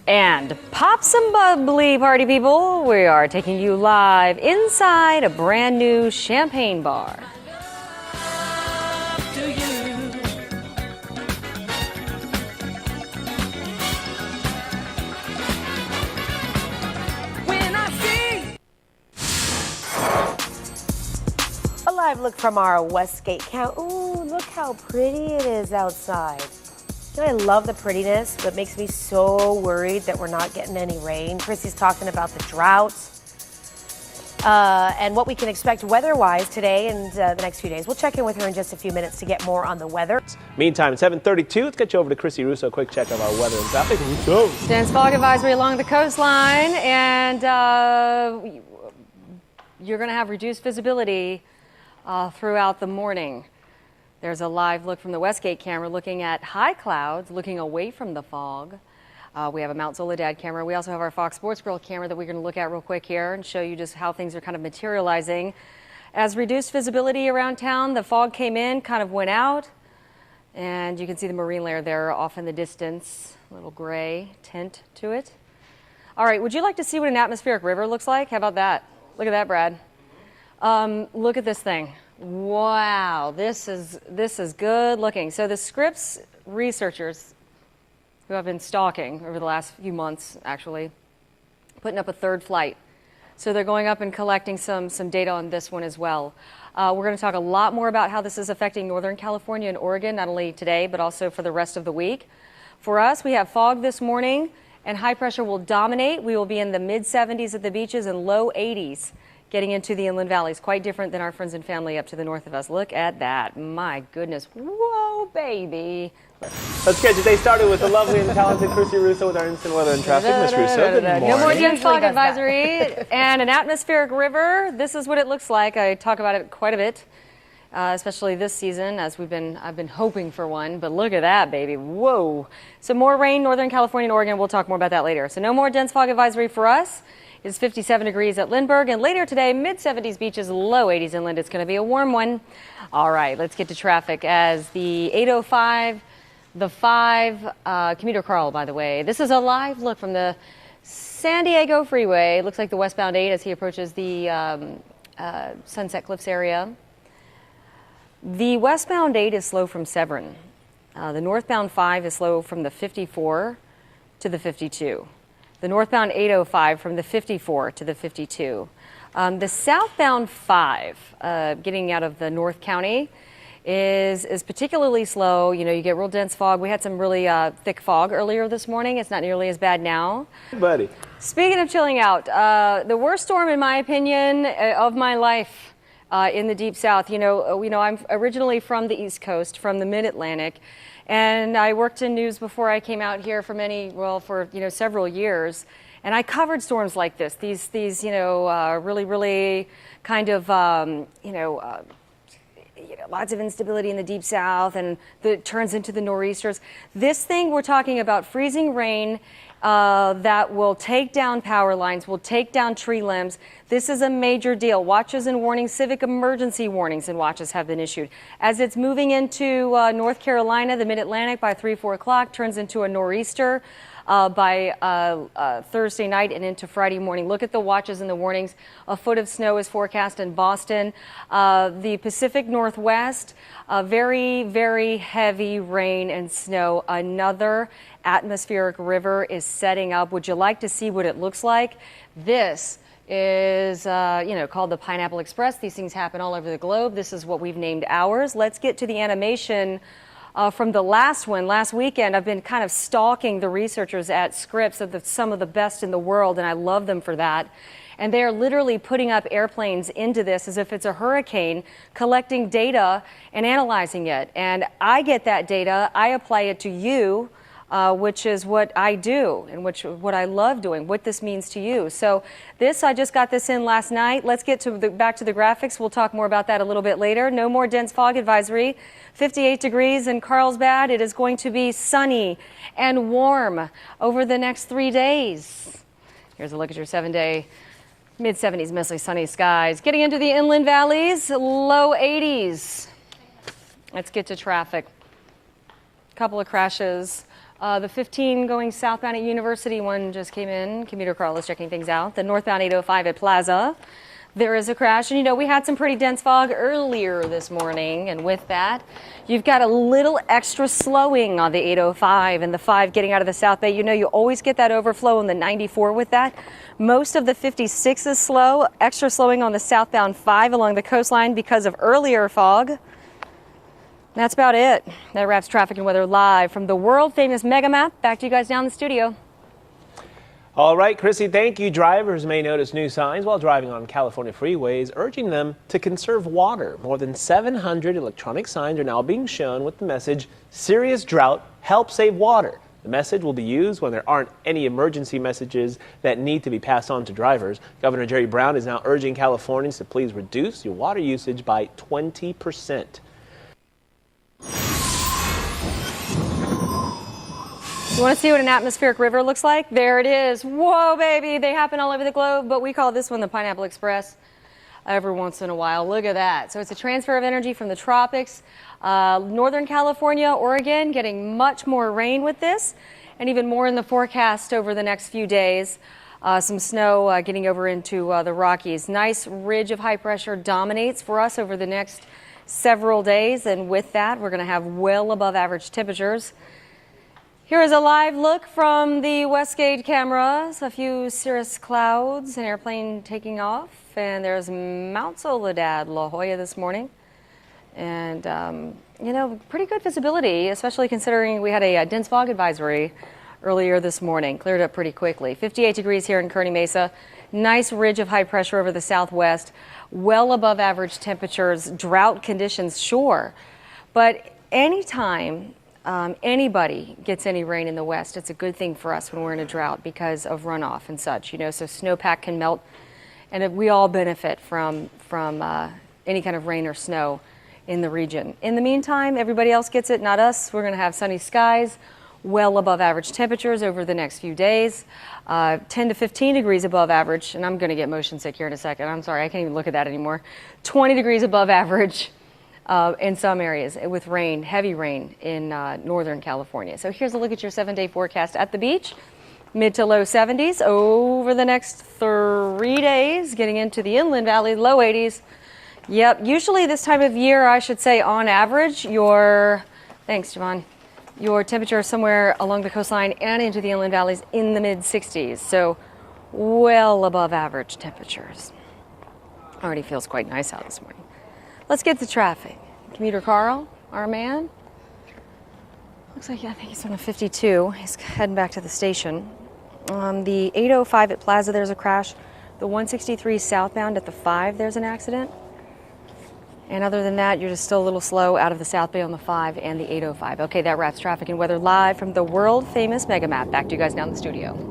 And pop some bubbly, party people. We are taking you live inside a brand new champagne bar. A live look from our Westgate County. Ooh, look how pretty it is outside. You know, I love the prettiness, but it makes me so worried that we're not getting any rain. Chrissy's talking about the drought and what we can expect weather-wise today and the next few days. We'll check in with her in just a few minutes to get more on the weather. Meantime, 7:32. Let's get you over to Chrissy Russo. Quick check of our weather and traffic. Dense fog advisory along the coastline, and you're going to have reduced visibility throughout the morning. There's a live look from the Westgate camera looking at high clouds, looking away from the fog. We have a Mount Soledad camera. We also have our Fox Sports Grill camera that we're going to look at real quick here and show you just how things are kind of materializing. As reduced visibility around town, the fog came in, kind of went out, and you can see the marine layer there off in the distance, a little gray tint to it. All right, would you like to see what an atmospheric river looks like? How about that? Look at that, Brad. Look at this thing. Wow, this is good looking. So the Scripps researchers, who have been stalking over the last few months, actually, putting up a third flight. So they're going up and collecting some data on this one as well. We're going to talk a lot more about how this is affecting Northern California and Oregon, not only today, but also for the rest of the week. For us, we have fog this morning, and high pressure will dominate. We will be in the mid-70s at the beaches and low 80s. Getting into the inland valleys, quite different than our friends and family up to the north of us. Look at that. My goodness. Whoa, baby. Let's get today started with the lovely and talented Chrissy Russo with our instant weather and traffic. Ms. Russo, good morning. No more dense fog advisory and an atmospheric river. This is what it looks like. I talk about it quite a bit, especially this season, as I've been hoping for one. But look at that, baby. Whoa. So more rain, Northern California and Oregon. We'll talk more about that later. So no more dense fog advisory for us. It's 57 degrees at Lindbergh, and later today, mid-70s beaches, low 80s inland. It's going to be a warm one. All right, let's get to traffic as the 805, the 5 commuter Carl, by the way. This is a live look from the San Diego freeway. It looks like the westbound 8 as he approaches the Sunset Cliffs area. The westbound 8 is slow from Severn. The northbound 5 is slow from the 54 to the 52. The northbound 805 from the 54 to the 52. The southbound 5, getting out of the North County, is particularly slow. You know, you get real dense fog. We had some really thick fog earlier this morning. It's not nearly as bad now. Buddy. Speaking of chilling out, the worst storm, in my opinion, of my life in the Deep South. You know, I'm originally from the East Coast, from the Mid-Atlantic. And I worked in news before I came out here for several years. And I covered storms like this, these really kind of, lots of instability in the Deep South, and it turns into the nor'easters. This thing, we're talking about freezing rain that will take down power lines, will take down tree limbs. This is a major deal. Watches and warnings, civic emergency warnings and watches have been issued. As it's moving into North Carolina, the Mid-Atlantic by 3-4 o'clock turns into a nor'easter by Thursday night and into Friday morning. Look at the watches and the warnings. A foot of snow is forecast in Boston. The Pacific Northwest, very, very heavy rain and snow. Another atmospheric river is setting up. Would you like to see what it looks like? This is, called the Pineapple Express. These things happen all over the globe. This is what we've named ours. Let's get to the animation from the last one. Last weekend, I've been kind of stalking the researchers at Scripps, some of the best in the world, and I love them for that. And they are literally putting up airplanes into this as if it's a hurricane, collecting data and analyzing it. And I get that data, I apply it to you, which is what I do and what I love doing, what this means to you. So I just got this in last night. Let's get back to the graphics. We'll talk more about that a little bit later. No more dense fog advisory. 58 degrees in Carlsbad. It is going to be sunny and warm over the next 3 days. Here's a look at your 7-day. Mid-70s, mostly sunny skies. Getting into the inland valleys, low 80s. Let's get to traffic. A couple of crashes The 15 going southbound at University, one just came in. Commuter Carl is checking things out. The northbound 805 at Plaza. There is a crash, and you know, we had some pretty dense fog earlier this morning, and with that, you've got a little extra slowing on the 805 and the 5 getting out of the South Bay. You know, you always get that overflow on the 94 with that. Most of the 56 is slow, extra slowing on the southbound 5 along the coastline because of earlier fog. That's about it. That wraps traffic and weather live from the world famous mega map. Back to you guys down in the studio. All right, Chrissy, thank you. Drivers may notice new signs while driving on California freeways, urging them to conserve water. More than 700 electronic signs are now being shown with the message, "Serious drought, help save water." The message will be used when there aren't any emergency messages that need to be passed on to drivers. Governor Jerry Brown is now urging Californians to please reduce your water usage by 20%. You want to see what an atmospheric river looks like? There it is. Whoa, baby. They happen all over the globe, but we call this one the Pineapple Express every once in a while. Look at that. So it's a transfer of energy from the tropics. Northern California, Oregon, getting much more rain with this, and even more in the forecast over the next few days. Some snow getting over into the Rockies. Nice ridge of high pressure dominates for us over the next several days, and with that, we're going to have well above average temperatures. Here is a live look from the Westgate cameras. A few cirrus clouds, an airplane taking off, and there's Mount Soledad, La Jolla this morning. And, you know, pretty good visibility, especially considering we had a dense fog advisory earlier this morning. Cleared up pretty quickly. 58 degrees here in Kearney Mesa. Nice ridge of high pressure over the southwest. Well above average temperatures. Drought conditions, sure. But anytime anybody gets any rain in the west, it's a good thing for us when we're in a drought because of runoff and such, you know, so snowpack can melt, and we all benefit from any kind of rain or snow in the region. In the meantime, everybody else gets it, not us. We're going to have sunny skies, well above average temperatures over the next few days, 10 to 15 degrees above average, and I'm going to get motion sick here in a second. I'm sorry, I can't even look at that anymore. 20 degrees above average in some areas with rain, heavy rain in Northern California. So here's a look at your 7-day forecast at the beach. Mid to low 70s over the next 3 days, getting into the inland valley, low 80s. Yep, usually this time of year, I should say on average, thanks, Javon, your temperature is somewhere along the coastline and into the inland valleys in the mid 60s. So well above average temperatures. Already feels quite nice out this morning. Let's get to traffic. Commuter Carl, our man. Looks like, I think he's on a 52. He's heading back to the station. The 805 at Plaza, there's a crash. The 163 southbound at the 5, there's an accident. And other than that, you're just still a little slow out of the South Bay on the 5 and the 805. Okay, that wraps traffic and weather live from the world famous mega map. Back to you guys down in the studio.